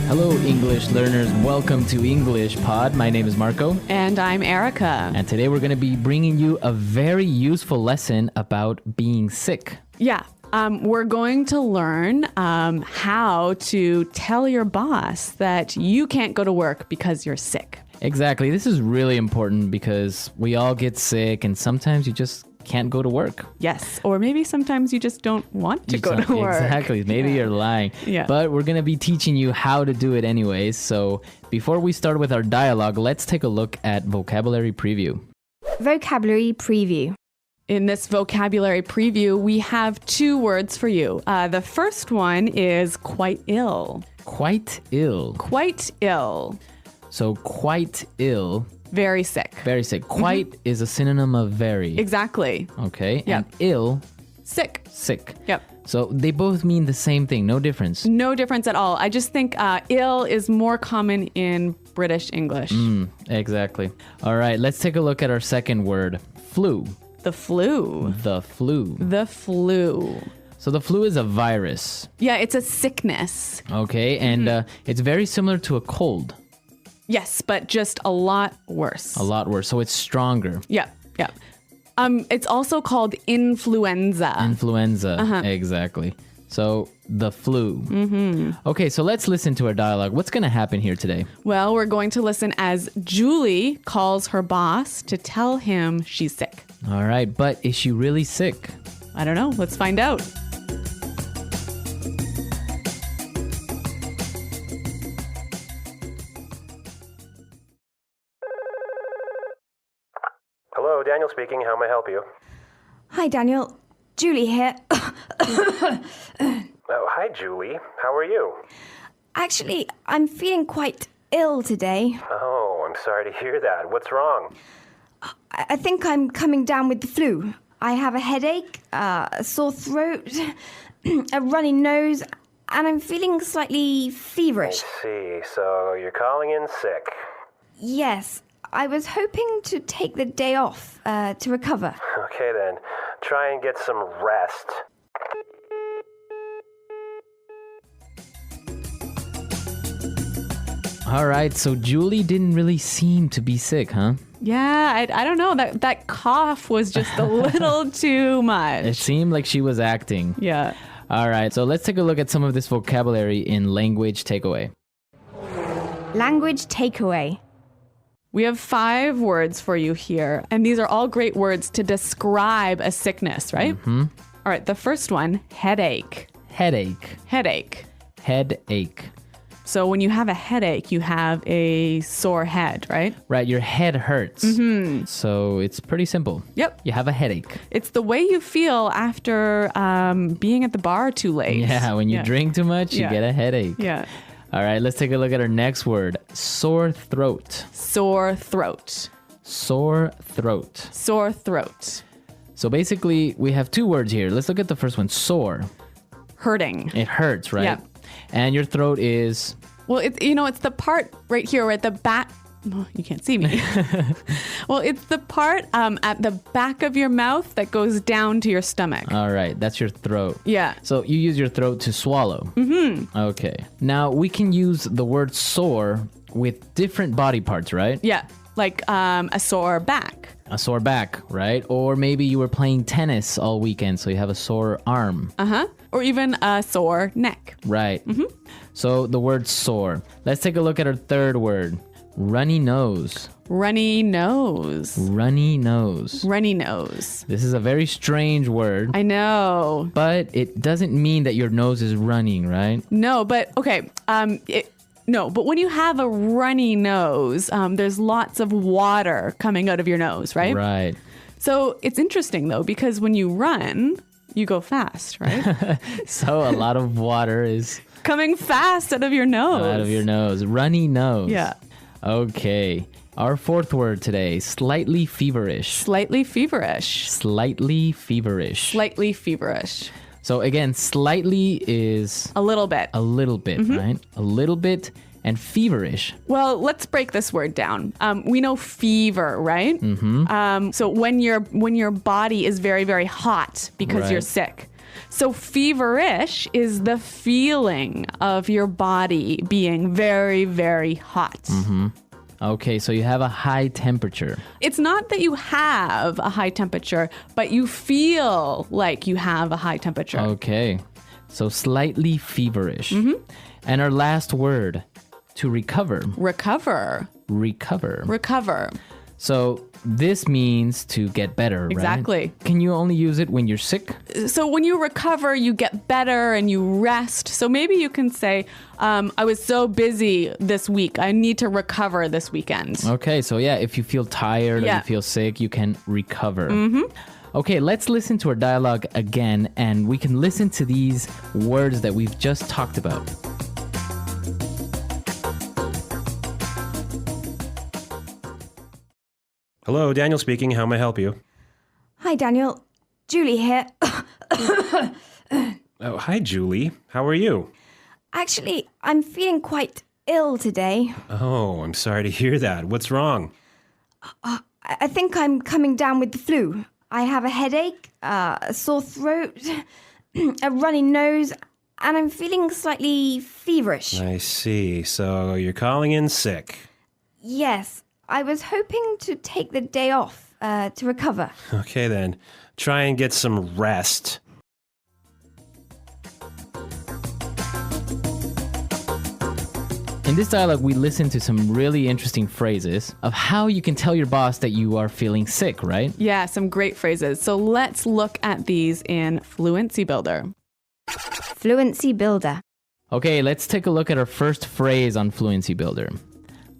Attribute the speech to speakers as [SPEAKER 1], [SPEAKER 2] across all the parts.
[SPEAKER 1] Hello, English learners. Welcome to English Pod. My name is Marco.
[SPEAKER 2] And I'm Erica.
[SPEAKER 1] And today we're going to be bringing you a very useful lesson about being sick.
[SPEAKER 2] Yeah. We're going to learn how to tell your boss that you can't go to work because you're sick.
[SPEAKER 1] Exactly. This is really important because we all get sick and sometimes you just can't go to work.
[SPEAKER 2] Yes. Or maybe sometimes you just don't want to go to work.
[SPEAKER 1] Exactly. Maybe you're lying.
[SPEAKER 2] Yeah.
[SPEAKER 1] But we're going to be teaching you how to do it anyways. So before we start with our dialogue, let's take a look at vocabulary preview.
[SPEAKER 3] Vocabulary preview.
[SPEAKER 2] In this vocabulary preview, we have two words for you. The first one is quite ill.
[SPEAKER 1] Quite ill.
[SPEAKER 2] Quite ill.
[SPEAKER 1] So quite ill.
[SPEAKER 2] Very sick.
[SPEAKER 1] Very sick. Quite is a synonym of very.
[SPEAKER 2] Exactly.
[SPEAKER 1] Okay.
[SPEAKER 2] Yep.
[SPEAKER 1] And ill,
[SPEAKER 2] Sick.
[SPEAKER 1] sick.
[SPEAKER 2] Yep.
[SPEAKER 1] So they both mean the same thing. No difference.
[SPEAKER 2] No difference at all. I just think ill is more common in British English.
[SPEAKER 1] Exactly. All right. Let's take a look at our second word. Flu.
[SPEAKER 2] The flu.
[SPEAKER 1] The flu.
[SPEAKER 2] The flu.
[SPEAKER 1] So the flu is a virus.
[SPEAKER 2] Yeah, it's a sickness.
[SPEAKER 1] Okay. And it's very similar to a cold.
[SPEAKER 2] Yes, but just a lot worse.
[SPEAKER 1] A lot worse. So it's stronger.
[SPEAKER 2] Yep, yep. It's also called influenza.
[SPEAKER 1] Influenza. Exactly. So the flu. Okay, so let's listen to our dialogue. What's going to happen here today?
[SPEAKER 2] Well, we're going to listen as Julie calls her boss to tell him she's sick.
[SPEAKER 1] All right. But is she really sick?
[SPEAKER 2] I don't know. Let's find out.
[SPEAKER 4] Hello, Daniel speaking. How may I help you?
[SPEAKER 3] Hi, Daniel. Julie here.
[SPEAKER 4] Oh, hi, Julie. How are you?
[SPEAKER 3] Actually, I'm feeling quite ill today.
[SPEAKER 4] Oh, I'm sorry to hear that. What's wrong?
[SPEAKER 3] I think I'm coming down with the flu. I have a headache, a sore throat, a runny nose, and I'm feeling slightly feverish.
[SPEAKER 4] I see. So you're calling in sick.
[SPEAKER 3] Yes, I was hoping to take the day off to recover.
[SPEAKER 4] Okay, then. Try and get some rest.
[SPEAKER 1] All right. So Julie didn't really seem to be sick, huh?
[SPEAKER 2] Yeah, I don't know. That cough was just a little too much.
[SPEAKER 1] It seemed like she was acting.
[SPEAKER 2] Yeah.
[SPEAKER 1] All right. So let's take a look at some of this vocabulary in language takeaway.
[SPEAKER 3] Language takeaway.
[SPEAKER 2] We have 5 words for you here, and these are all great words to describe a sickness, right? All right, the first one, headache.
[SPEAKER 1] Headache.
[SPEAKER 2] Headache.
[SPEAKER 1] Headache.
[SPEAKER 2] So when you have a headache, you have a sore head, right?
[SPEAKER 1] Right. Your head hurts. So it's pretty simple.
[SPEAKER 2] Yep.
[SPEAKER 1] You have a headache.
[SPEAKER 2] It's the way you feel after being at the bar too late.
[SPEAKER 1] Yeah. When you drink too much, you
[SPEAKER 2] Yeah.
[SPEAKER 1] get a headache.
[SPEAKER 2] Yeah.
[SPEAKER 1] All right. Let's take a look at our next word. Sore throat.
[SPEAKER 2] Sore throat.
[SPEAKER 1] Sore throat.
[SPEAKER 2] Sore throat.
[SPEAKER 1] So basically, we have 2 words here. Let's look at the first one. Sore.
[SPEAKER 2] Hurting.
[SPEAKER 1] It hurts, right?
[SPEAKER 2] Yeah.
[SPEAKER 1] And your throat is...
[SPEAKER 2] Well, it's the part right here where at the back. Oh, you can't see me. Well, it's the part at the back of your mouth that goes down to your stomach.
[SPEAKER 1] All right. That's your throat.
[SPEAKER 2] Yeah.
[SPEAKER 1] So you use your throat to swallow. Okay. Now, we can use the word sore with different body parts, right?
[SPEAKER 2] Yeah. Like a sore back.
[SPEAKER 1] A sore back, right? Or maybe you were playing tennis all weekend, so you have a sore arm.
[SPEAKER 2] Or even a sore neck.
[SPEAKER 1] Right. So the word sore. Let's take a look at our third word. Runny nose.
[SPEAKER 2] Runny nose.
[SPEAKER 1] Runny nose.
[SPEAKER 2] Runny nose.
[SPEAKER 1] This is a very strange word,
[SPEAKER 2] I know.
[SPEAKER 1] but it doesn't mean that your nose is running, right?
[SPEAKER 2] No, but okay. No, but when you have a runny nose, there's lots of water coming out of your nose, right?
[SPEAKER 1] Right.
[SPEAKER 2] So it's interesting though, because when you run, you go fast, right?
[SPEAKER 1] So a lot of water is
[SPEAKER 2] Coming fast out of your nose.
[SPEAKER 1] out of your nose. Runny nose.
[SPEAKER 2] Yeah.
[SPEAKER 1] Okay. Our fourth word today, slightly feverish.
[SPEAKER 2] Slightly feverish.
[SPEAKER 1] Slightly feverish.
[SPEAKER 2] Slightly feverish.
[SPEAKER 1] So again, slightly is
[SPEAKER 2] A little bit.
[SPEAKER 1] a little bit, right? A little bit. And feverish.
[SPEAKER 2] Well, let's break this word down. We know fever, right? So when your body is very, very hot because you're
[SPEAKER 1] Right.
[SPEAKER 2] sick. So feverish is the feeling of your body being very, very hot.
[SPEAKER 1] Okay, so you have a high temperature.
[SPEAKER 2] It's not that you have a high temperature, but you feel like you have a high temperature.
[SPEAKER 1] Okay, so slightly feverish. And our last word, to recover.
[SPEAKER 2] Recover.
[SPEAKER 1] Recover.
[SPEAKER 2] Recover.
[SPEAKER 1] So this means to get better, right?
[SPEAKER 2] Exactly.
[SPEAKER 1] Can you only use it when you're sick?
[SPEAKER 2] So when you recover, you get better and you rest. So maybe you can say, I was so busy this week. I need to recover this weekend.
[SPEAKER 1] Okay, so yeah, if you feel tired or
[SPEAKER 2] Yeah.
[SPEAKER 1] you feel sick, you can recover. Okay, let's listen to our dialogue again, and we can listen to these words that we've just talked about.
[SPEAKER 5] Hello, Daniel speaking. How may I help you?
[SPEAKER 3] Hi, Daniel. Julie here.
[SPEAKER 5] Oh, hi, Julie. How are you?
[SPEAKER 3] Actually, I'm feeling quite ill today.
[SPEAKER 5] Oh, I'm sorry to hear that. What's wrong?
[SPEAKER 3] I think I'm coming down with the flu. I have a headache, a sore throat, a runny nose, and I'm feeling slightly feverish.
[SPEAKER 5] I see. So you're calling in sick.
[SPEAKER 3] Yes, I was hoping to take the day off to recover.
[SPEAKER 5] Okay, then. Try and get some rest.
[SPEAKER 1] In this dialogue, we listen to some really interesting phrases of how you can tell your boss that you are feeling sick, right?
[SPEAKER 2] Yeah, some great phrases. So let's look at these in Fluency Builder.
[SPEAKER 3] Fluency Builder.
[SPEAKER 1] Okay, let's take a look at our first phrase on Fluency Builder.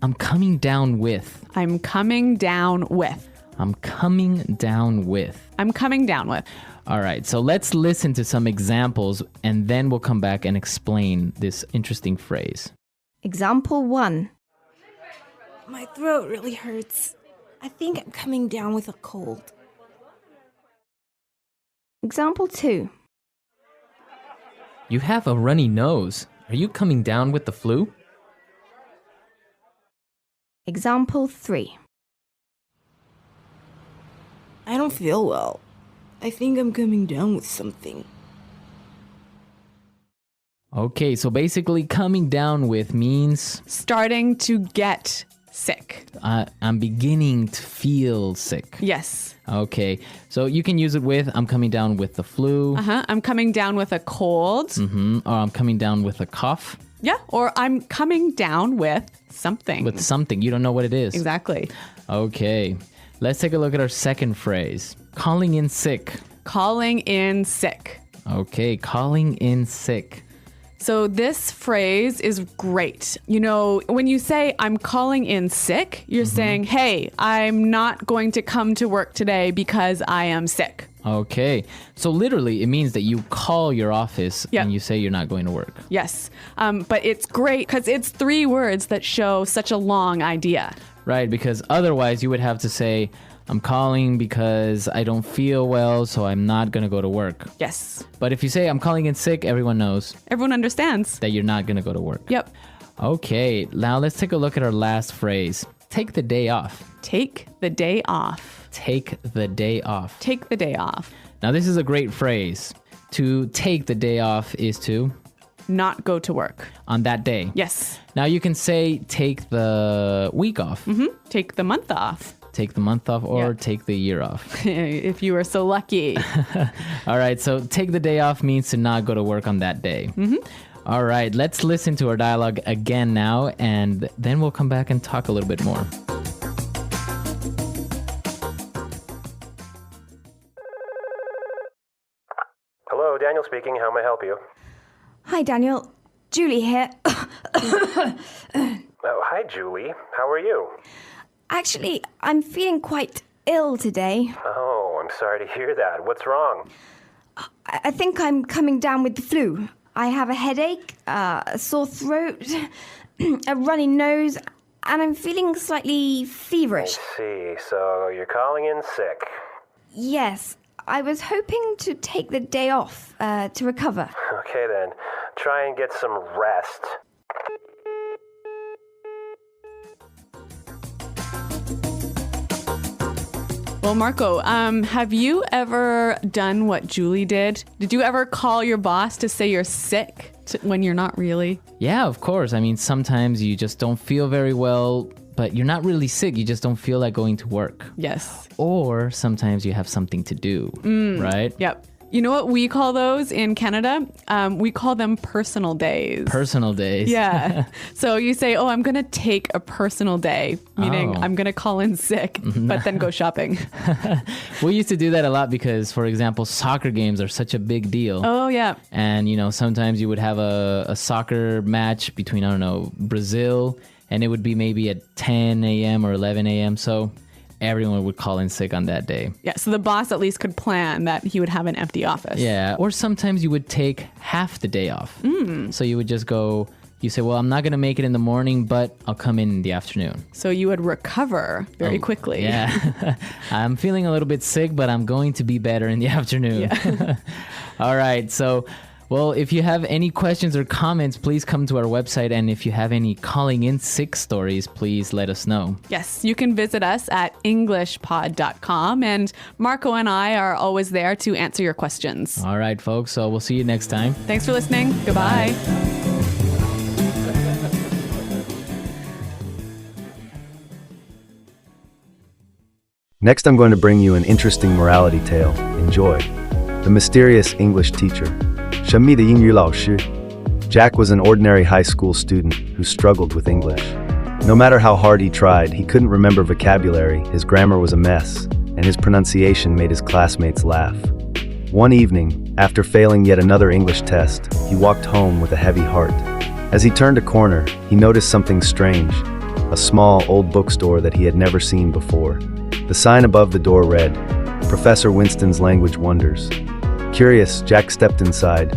[SPEAKER 1] I'm coming down with.
[SPEAKER 2] I'm coming down with.
[SPEAKER 1] I'm coming down with.
[SPEAKER 2] I'm coming down with.
[SPEAKER 1] All right, so let's listen to some examples and then we'll come back and explain this interesting phrase.
[SPEAKER 3] Example 1.
[SPEAKER 6] My throat really hurts. I think I'm coming down with a cold.
[SPEAKER 3] Example 2.
[SPEAKER 1] You have a runny nose. Are you coming down with the flu?
[SPEAKER 3] Example 3.
[SPEAKER 6] I don't feel well. I think I'm coming down with something.
[SPEAKER 1] Okay, so basically coming down with means
[SPEAKER 2] Starting to get sick.
[SPEAKER 1] I'm beginning to feel sick.
[SPEAKER 2] Yes.
[SPEAKER 1] Okay, so you can use it with I'm coming down with the flu,
[SPEAKER 2] I'm coming down with a cold.
[SPEAKER 1] or I'm coming down with a cough,
[SPEAKER 2] Yeah. Or I'm coming down with something.
[SPEAKER 1] with something. You don't know what it is.
[SPEAKER 2] Exactly.
[SPEAKER 1] Okay, let's take a look at our second phrase. Calling in sick.
[SPEAKER 2] Calling in sick.
[SPEAKER 1] Okay, calling in sick.
[SPEAKER 2] So this phrase is great. You know, when you say I'm calling in sick, you're saying, hey, I'm not going to come to work today because I am sick.
[SPEAKER 1] Okay, so literally it means that you call your office
[SPEAKER 2] Yeah.
[SPEAKER 1] and you say you're not going to work.
[SPEAKER 2] Yes. But it's great because it's 3 words that show such a long idea.
[SPEAKER 1] Right, because otherwise you would have to say, I'm calling because I don't feel well, so I'm not going to go to work.
[SPEAKER 2] Yes.
[SPEAKER 1] But if you say I'm calling in sick, everyone knows
[SPEAKER 2] Everyone understands.
[SPEAKER 1] that you're not going to go to work.
[SPEAKER 2] Yep.
[SPEAKER 1] Okay, now let's take a look at our last phrase. Take the day off.
[SPEAKER 2] Take the day off.
[SPEAKER 1] Take the day off.
[SPEAKER 2] Take the day off.
[SPEAKER 1] Now, this is a great phrase. To take the day off is to
[SPEAKER 2] Not go to work.
[SPEAKER 1] on that day.
[SPEAKER 2] Yes.
[SPEAKER 1] Now, you can say take the week off,
[SPEAKER 2] Take the month off.
[SPEAKER 1] take the month off, or
[SPEAKER 2] Yeah.
[SPEAKER 1] take the year off.
[SPEAKER 2] If you were so lucky.
[SPEAKER 1] All right, so take the day off means to not go to work on that day. All right, let's listen to our dialogue again now, and then we'll come back and talk a little bit more.
[SPEAKER 4] Hello, Daniel speaking. How may I help you?
[SPEAKER 3] Hi, Daniel. Julie here.
[SPEAKER 4] Oh, hi, Julie. How are you?
[SPEAKER 3] Actually, I'm feeling quite ill today.
[SPEAKER 4] Oh, I'm sorry to hear that. What's wrong?
[SPEAKER 3] I think I'm coming down with the flu. I have a headache, a sore throat, a runny nose, and I'm feeling slightly feverish.
[SPEAKER 4] See, so you're calling in sick.
[SPEAKER 3] Yes, I was hoping to take the day off to recover.
[SPEAKER 4] Okay, then. Try and get some rest.
[SPEAKER 2] Well, Well, Marco, have you ever done what Julie did? Did you ever call your boss to say you're sick when you're not really?
[SPEAKER 1] Yeah, of course. I mean, sometimes you just don't feel very well, but you're not really sick. You just don't feel like going to work.
[SPEAKER 2] Yes.
[SPEAKER 1] Or sometimes you have something to do, right?
[SPEAKER 2] Yep. You know what we call those in Canada? We call them personal days.
[SPEAKER 1] Personal days.
[SPEAKER 2] Yeah. So you say, oh, I'm going to take a personal day, meaning I'm going to call in sick, but then go shopping.
[SPEAKER 1] We used to do that a lot because, for example, soccer games are such a big deal.
[SPEAKER 2] Oh, yeah.
[SPEAKER 1] And, sometimes you would have a soccer match between, I don't know, Brazil, and it would be maybe at 10 a.m. or 11 a.m. So everyone would call in sick on that day.
[SPEAKER 2] Yeah, so the boss at least could plan that he would have an empty office.
[SPEAKER 1] Yeah, or sometimes you would take half the day off. So you would just go, you say, well, I'm not going to make it in the morning, but I'll come in the afternoon.
[SPEAKER 2] So you would recover very quickly.
[SPEAKER 1] Yeah. I'm feeling a little bit sick, but I'm going to be better in the afternoon.
[SPEAKER 2] Yeah.
[SPEAKER 1] All right, so... Well, if you have any questions or comments, please come to our website. And if you have any calling in sick stories, please let us know.
[SPEAKER 2] Yes, you can visit us at englishpod.com. And Marco and I are always there to answer your questions.
[SPEAKER 1] All right, folks. So we'll see you next time.
[SPEAKER 2] Thanks for listening. Goodbye.
[SPEAKER 7] Next, I'm going to bring you an interesting morality tale. Enjoy. The Mysterious English Teacher. 神秘的英语老师. Jack was an ordinary high school student who struggled with English. No matter how hard he tried, he couldn't remember vocabulary, his grammar was a mess, and his pronunciation made his classmates laugh. One evening, after failing yet another English test, he walked home with a heavy heart. As he turned a corner, he noticed something strange, a small, old bookstore that he had never seen before. The sign above the door read, Professor Winston's Language Wonders. Curious, Jack stepped inside.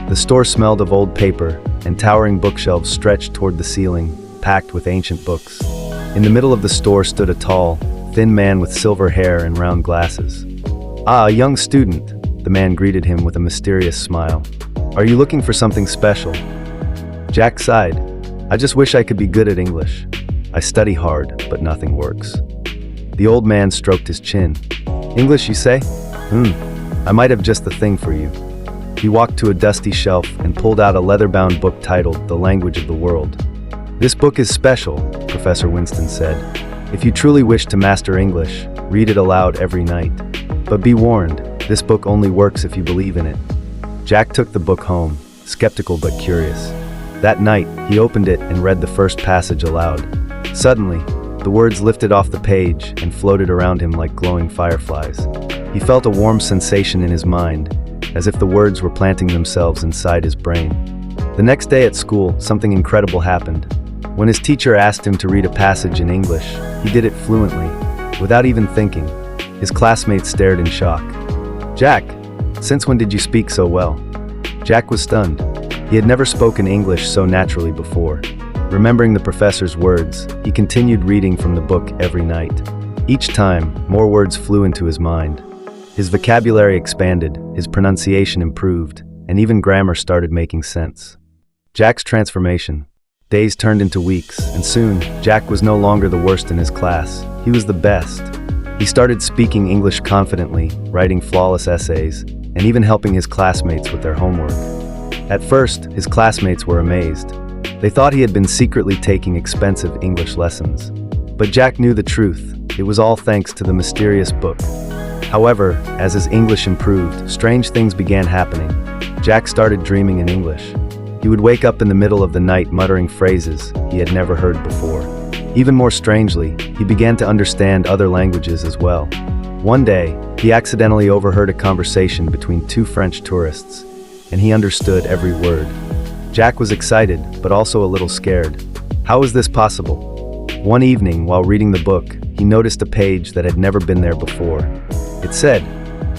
[SPEAKER 7] The store smelled of old paper, and towering bookshelves stretched toward the ceiling, packed with ancient books. In the middle of the store stood a tall, thin man with silver hair and round glasses. Ah, a young student, the man greeted him with a mysterious smile. Are you looking for something special? Jack sighed. I just wish I could be good at English. I study hard, but nothing works. The old man stroked his chin. English, you say? I might have just the thing for you. He walked to a dusty shelf and pulled out a leather-bound book titled The Language of the World. This book is special, Professor Winston said. If you truly wish to master English, read it aloud every night. But be warned, this book only works if you believe in it. Jack took the book home, skeptical but curious. That night, he opened it and read the first passage aloud. Suddenly, the words lifted off the page and floated around him like glowing fireflies. He felt a warm sensation in his mind, as if the words were planting themselves inside his brain. The next day at school, something incredible happened. When his teacher asked him to read a passage in English, he did it fluently, without even thinking. His classmates stared in shock. Jack, since when did you speak so well? Jack was stunned. He had never spoken English so naturally before. Remembering the professor's words, he continued reading from the book every night. Each time, more words flew into his mind. His vocabulary expanded, his pronunciation improved, and even grammar started making sense. Jack's transformation. Days turned into weeks, and soon, Jack was no longer the worst in his class. He was the best. He started speaking English confidently, writing flawless essays, and even helping his classmates with their homework. At first, his classmates were amazed. They thought he had been secretly taking expensive English lessons. But Jack knew the truth. It was all thanks to the mysterious book. However, as his English improved, strange things began happening. Jack started dreaming in English. He would wake up in the middle of the night muttering phrases he had never heard before. Even more strangely, he began to understand other languages as well. One day, he accidentally overheard a conversation between two French tourists, and he understood every word. Jack was excited, but also a little scared. How was this possible? One evening, while reading the book, he noticed a page that had never been there before. It said,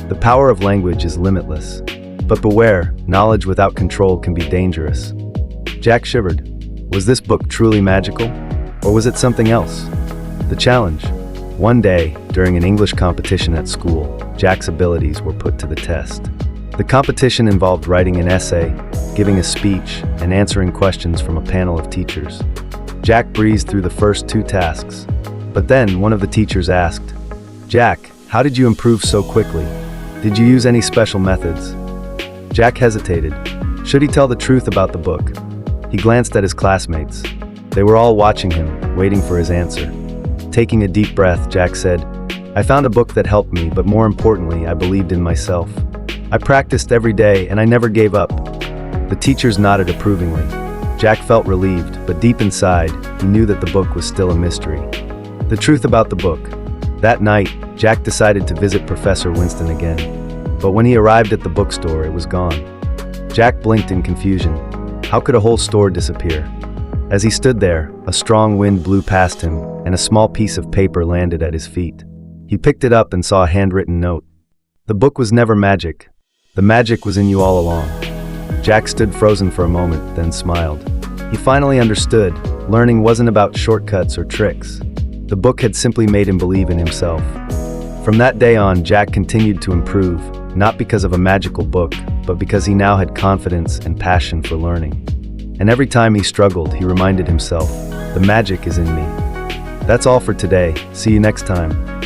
[SPEAKER 7] "The power of language is limitless. But beware, knowledge without control can be dangerous." Jack shivered. Was this book truly magical? Or was it something else? The challenge. One day, during an English competition at school, Jack's abilities were put to the test. The competition involved writing an essay, giving a speech, and answering questions from a panel of teachers. Jack breezed through the first two tasks. But then, one of the teachers asked, "Jack, How did you improve so quickly? Did you use any special methods? Jack hesitated. Should he tell the truth about the book? He glanced at his classmates. They were all watching him, waiting for his answer. Taking a deep breath, Jack said, I found a book that helped me, but more importantly, I believed in myself. I practiced every day, and I never gave up. The teachers nodded approvingly. Jack felt relieved, but deep inside, he knew that the book was still a mystery. The truth about the book. That night, Jack decided to visit Professor Winston again. But when he arrived at the bookstore, it was gone. Jack blinked in confusion. How could a whole store disappear? As he stood there, a strong wind blew past him, and a small piece of paper landed at his feet. He picked it up and saw a handwritten note. The book was never magic. The magic was in you all along. Jack stood frozen for a moment, then smiled. He finally understood. Learning wasn't about shortcuts or tricks. The book had simply made him believe in himself. From that day on, Jack continued to improve, not because of a magical book, but because he now had confidence and passion for learning. And every time he struggled, he reminded himself, the magic is in me. That's all for today. See you next time.